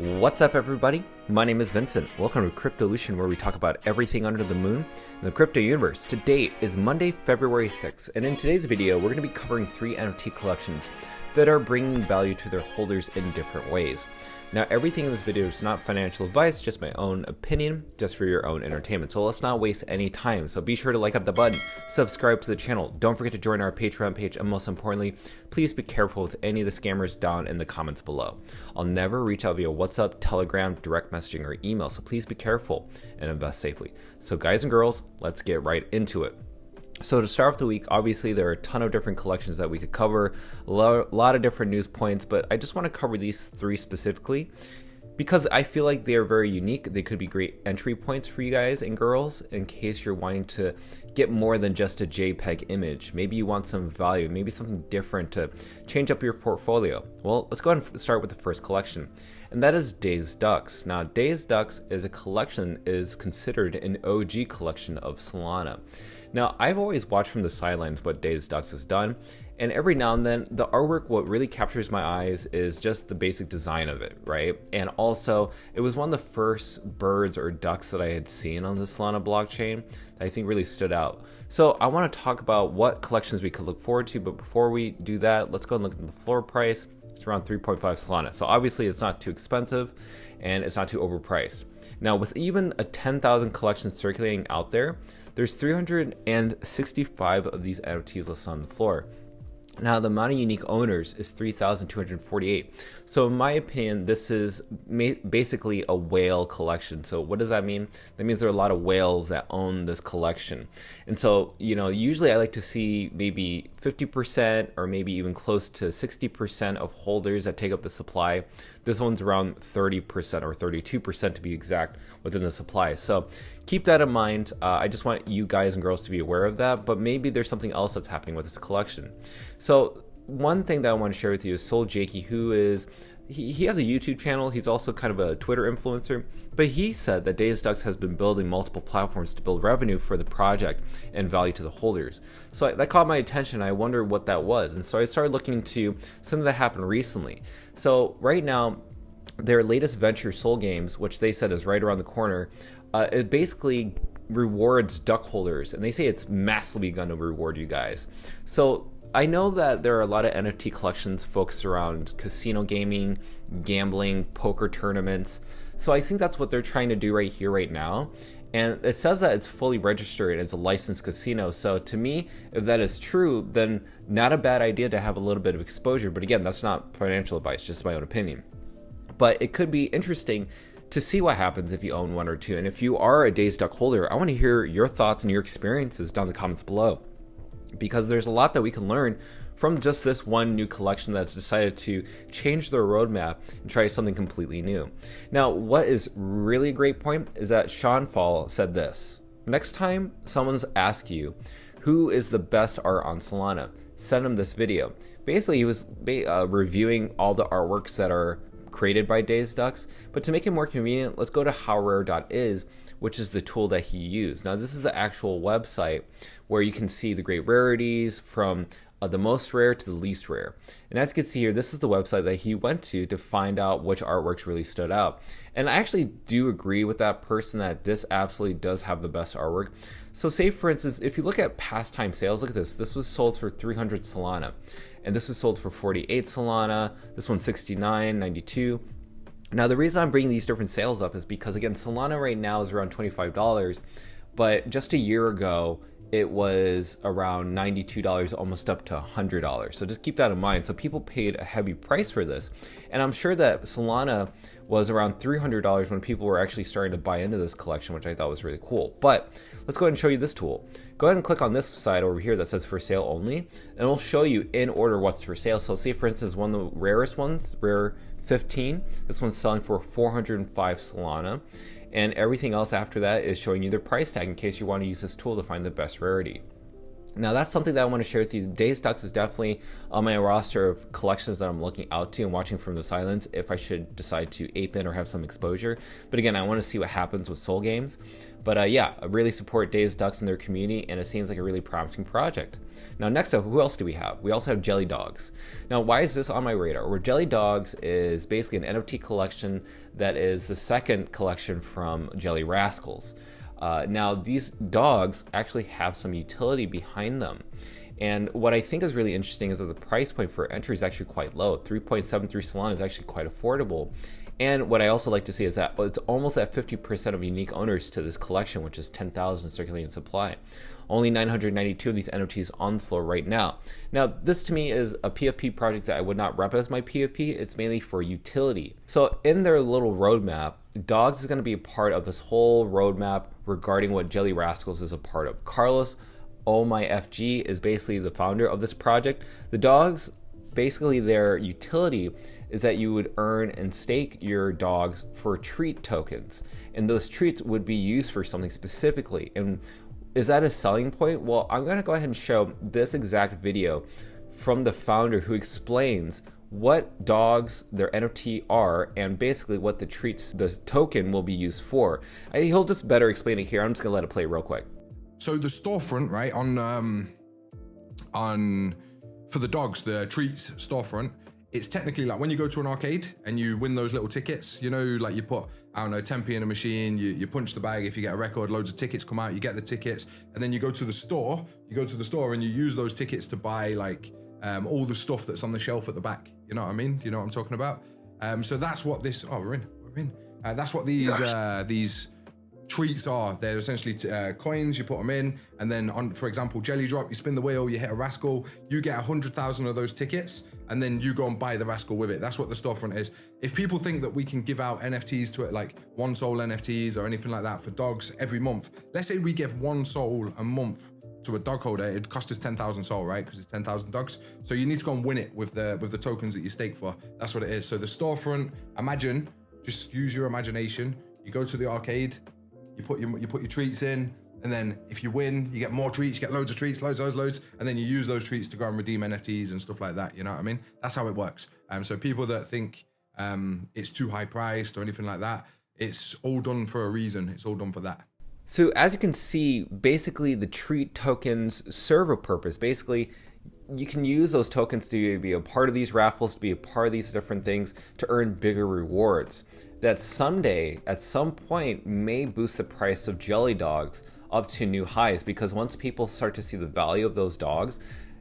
What's up, everybody? My name is Vincent. Welcome to Cryptolution, where we talk about everything under the moon in the crypto universe. Today is Monday, February 6th, and in today's video, we're going to be covering 3 NFT collections that are bringing value to their holders in different ways. Now, everything in this video is not financial advice, just my own opinion, just for your own entertainment. So let's not waste any time. So be sure to like up the button, subscribe to the channel. Don't forget to join our Patreon page. And most importantly, please be careful with any of the scammers down in the comments below. I'll never reach out via WhatsApp, Telegram, direct messaging, or email. So please be careful and invest safely. So guys and girls, let's get right into it. So to start off the week, obviously there are a ton of different collections that we could cover, a lot of different news points, but I just want to cover these 3 specifically because I feel like they are very unique. They could be great entry points for you guys and girls in case you're wanting to get more than just a JPEG image. Maybe you want some value, maybe something different to change up your portfolio. Well, let's go ahead and start with the first collection, and that is Dazed Ducks. Now, Dazed Ducks is a collection, is considered an OG collection of Solana. Now, I've always watched from the sidelines what Dazed Ducks has done, and every now and then, the artwork, what really captures my eyes is just the basic design of it, right? And also, it was one of the first birds or ducks that I had seen on the Solana blockchain that I think really stood out. So I want to talk about what collections we could look forward to, but before we do that, let's go and look at the floor price. It's around 3.5 Solana. So obviously it's not too expensive and it's not too overpriced. Now, with even a 10,000 collections circulating out there, there's 365 of these NFTs listed on the floor. Now, the amount of unique owners is 3,248. So in my opinion, this is basically a whale collection. So what does that mean? That means there are a lot of whales that own this collection. And so, usually I like to see maybe 50% or maybe even close to 60% of holders that take up the supply. This one's around 30% or 32% to be exact within the supply. So keep that in mind. I just want you guys and girls to be aware of that, but maybe there's something else that's happening with this collection. So one thing that I want to share with you is Soul Jakey, who is, he has a YouTube channel. He's also kind of a Twitter influencer, but he said that Dazed Ducks has been building multiple platforms to build revenue for the project and value to the holders. So that caught my attention. I wondered what that was. And so I started looking into something that happened recently. So right now, their latest venture, Soul Games, which they said is right around the corner, it basically rewards duck holders, and they say it's massively going to reward you guys. So I know that there are a lot of NFT collections focused around casino gaming, gambling, poker tournaments. So I think that's what they're trying to do right here, right now. And it says that it's fully registered as a licensed casino. So to me, if that is true, then not a bad idea to have a little bit of exposure. But again, that's not financial advice, just my own opinion. But it could be interesting to see what happens if you own 1 or 2. And if you are a Dazed Duck holder, I want to hear your thoughts and your experiences down in the comments below, because there's a lot that we can learn from just this one new collection that's decided to change their roadmap and try something completely new. Now, what is really a great point is that Sean Fall said this: next time someone's asked you who is the best art on Solana, send them this video. Basically, he was reviewing all the artworks that are created by Dazed Ducks, but to make it more convenient, let's go to howrare.is, which is the tool that he used. Now, this is the actual website where you can see the great rarities from the most rare to the least rare. And as you can see here, this is the website that he went to find out which artworks really stood out. And I actually do agree with that person that this absolutely does have the best artwork. So say, for instance, if you look at past time sales, look at this. This was sold for 300 Solana. And this was sold for 48 Solana. This one's 69, 92. Now, the reason I'm bringing these different sales up is because, again, Solana right now is around $25, but just a year ago, it was around $92, almost up to $100. So just keep that in mind. So people paid a heavy price for this. And I'm sure that Solana was around $300 when people were actually starting to buy into this collection, which I thought was really cool. But let's go ahead and show you this tool. Go ahead and click on this side over here that says for sale only, and it'll show you in order what's for sale. So say, for instance, one of the rarest ones, rare 15, this one's selling for 405 Solana. And everything else after that is showing you the price tag in case you want to use this tool to find the best rarity. Now that's something that I want to share with you. Days Ducks is definitely on my roster of collections that I'm looking out to and watching from the silence if I should decide to ape in or have some exposure. But again, I want to see what happens with Soul Games. But yeah, I really support Days Ducks and their community, and it seems like a really promising project. Now next up, who else do we have? We also have Jelly Dogs. Now why is this on my radar? Well, Jelly Dogs is basically an NFT collection that is the second collection from JellyRascals. Now these dogs actually have some utility behind them. And what I think is really interesting is that the price point for entry is actually quite low. 3.73 Solana is actually quite affordable. And what I also like to see is that it's almost at 50% of unique owners to this collection, which is 10,000 circulating supply. Only 992 of these NFTs on the floor right now. Now, this to me is a PFP project that I would not rep as my PFP. It's mainly for utility. So in their little roadmap, Dogs is going to be a part of this whole roadmap regarding what JellyRascals is a part of. Carlos OMyFG is basically the founder of this project. The dogs, basically their utility is that you would earn and stake your dogs for treat tokens. And those treats would be used for something specifically. And is that a selling point? Well, I'm going to go ahead and show this exact video from the founder who explains what dogs, their NFT are, and basically what the treats, the token will be used for. He'll just better explain it here. I'm just going to let it play real quick. So the storefront, right, for the dogs, the treats storefront, it's technically like when you go to an arcade and you win those little tickets, you know, like you put, I don't know, 10p in a machine, you punch the bag, if you get a record, loads of tickets come out, you get the tickets, and then you go to the store and you use those tickets to buy like all the stuff that's on the shelf at the back. You know what I mean? Do you know what I'm talking about? So that's what this, we're in. That's what these treats are. They're essentially coins, you put them in, and then on, for example, Jelly Drop, you spin the wheel, you hit a Rascal, you get 100,000 of those tickets, and then you go and buy the Rascal with it. That's what the storefront is. If people think that we can give out NFTs to it, like one soul NFTs or anything like that for dogs every month, let's say we give one soul a month to a dog holder, it'd cost us 10,000 soul, right? Because it's 10,000 dogs. So you need to go and win it with the tokens that you stake for. That's what it is. So the storefront, imagine, just use your imagination. You go to the arcade, you put your treats in, and then if you win, you get more treats, you get loads of treats, loads, and then you use those treats to go and redeem NFTs and stuff like that. You know what I mean? That's how it works. So people that think it's too high priced or anything like that, it's all done for a reason. It's all done for that. So as you can see, basically the treat tokens serve a purpose. Basically, you can use those tokens to be a part of these raffles, to be a part of these different things, to earn bigger rewards that someday, at some point, may boost the price of Jelly Dogs up to new highs, because once people start to see the value of those dogs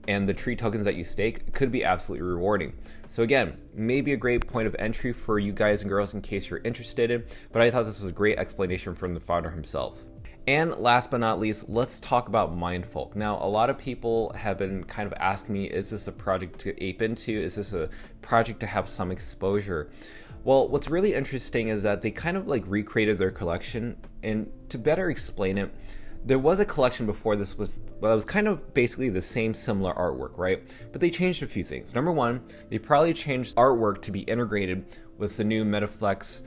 and the treat tokens that you stake, it could be absolutely rewarding. So again, maybe a great point of entry for you guys and girls in case you're interested in, but I thought this was a great explanation from the founder himself. And last but not least, let's talk about Mindfolk. Now, a lot of people have been kind of asking me, is this a project to ape into? Is this a project to have some exposure? Well, what's really interesting is that they kind of like recreated their collection, and to better explain it, there was a collection before this was, well, it was kind of basically the same similar artwork, right? But they changed a few things. Number one, they probably changed artwork to be integrated with the new Metaflex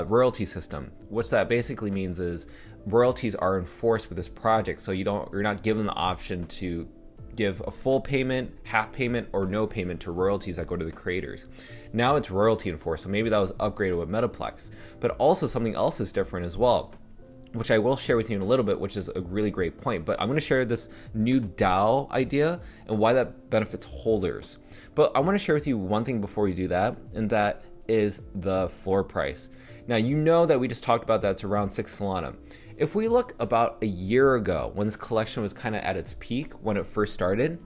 royalty system. What that basically means is royalties are enforced with this project, so you're not given the option to give a full payment, half payment, or no payment to royalties that go to the creators. Now it's royalty enforced, so maybe that was upgraded with Metaplex. But also something else is different as well, which I will share with you in a little bit, which is a really great point. But I'm going to share this new DAO idea and why that benefits holders. But I want to share with you one thing before we do that, and that is the floor price. Now, you know that we just talked about that it's around 6 Solana. If we look about a year ago, when this collection was kind of at its peak, when it first started,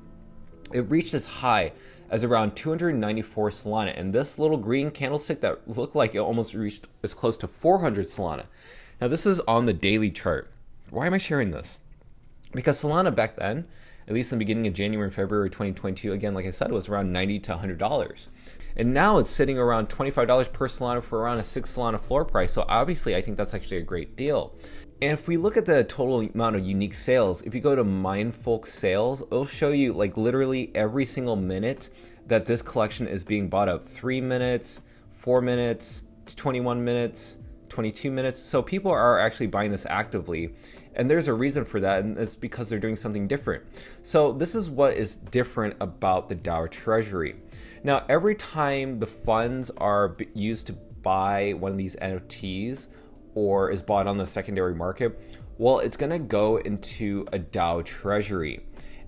it reached as high as around 294 Solana. And this little green candlestick that looked like it almost reached as close to 400 Solana. Now, this is on the daily chart. Why am I sharing this? Because Solana back then, at least in the beginning of January and February 2022, again, like I said, it was around $90 to $100. And now it's sitting around $25 per Solana for around a 6 Solana floor price. So obviously, I think that's actually a great deal. And if we look at the total amount of unique sales, if you go to Mindfolk sales, it'll show you like literally every single minute that this collection is being bought up. 3 minutes, 4 minutes, 21 minutes, 22 minutes. So people are actually buying this actively. And there's a reason for that, and it's because they're doing something different. So this is what is different about the DAO treasury. Now, every time the funds are used to buy one of these NFTs or is bought on the secondary market, well, it's going to go into a DAO treasury.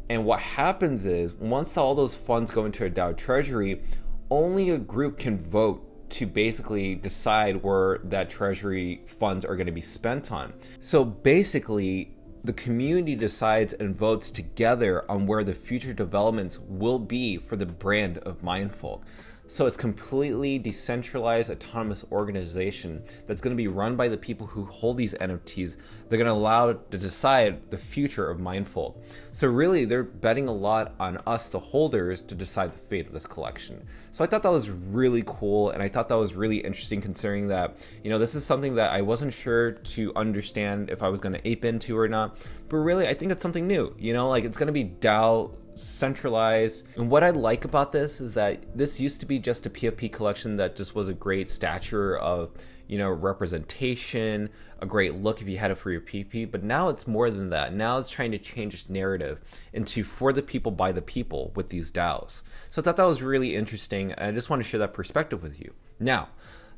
And what happens is, once all those funds go into a DAO treasury, only a group can vote to basically decide where that treasury funds are going to be spent on. So basically, the community decides and votes together on where the future developments will be for the brand of Mindfolk. So it's completely decentralized, autonomous organization that's going to be run by the people who hold these NFTs. They're going to allow to decide the future of Mindfolk. So really, they're betting a lot on us, the holders, to decide the fate of this collection. So I thought that was really cool, and I thought that was really interesting, considering that, you know, this is something that I wasn't sure to understand if I was going to ape into or not. But really, I think it's something new. You know, like, it's going to be DAO centralized. And what I like about this is that this used to be just a PFP collection that just was a great stature of, you know, representation, a great look if you had it for your PP, but now it's more than that. Now it's trying to change its narrative into for the people by the people with these DAOs. So I thought that was really interesting, and I just want to share that perspective with you. Now,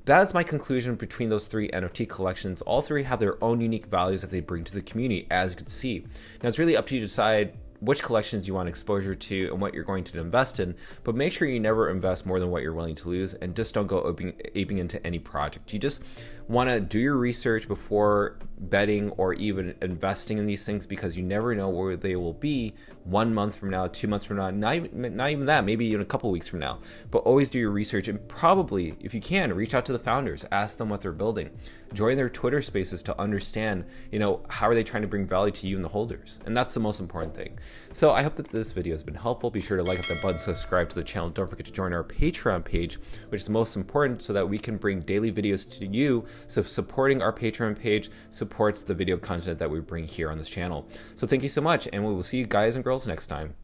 that is my conclusion between those three NFT collections. All three have their own unique values that they bring to the community, as you can see. Now, it's really up to you to decide which collections you want exposure to and what you're going to invest in, but make sure you never invest more than what you're willing to lose, and just don't go aping into any project. You just want to do your research before betting or even investing in these things, because you never know where they will be 1 month from now, 2 months from now, not even that, maybe in a couple weeks from now. But always do your research, and probably, if you can, reach out to the founders, ask them what they're building, join their Twitter spaces to understand, you know, how are they trying to bring value to you and the holders. And that's the most important thing. So I hope that this video has been helpful. Be sure to like up that button, subscribe to the channel. Don't forget to join our Patreon page, which is the most important, so that we can bring daily videos to you. So supporting our Patreon page supports the video content that we bring here on this channel. So thank you so much, and we will see you guys and girls next time.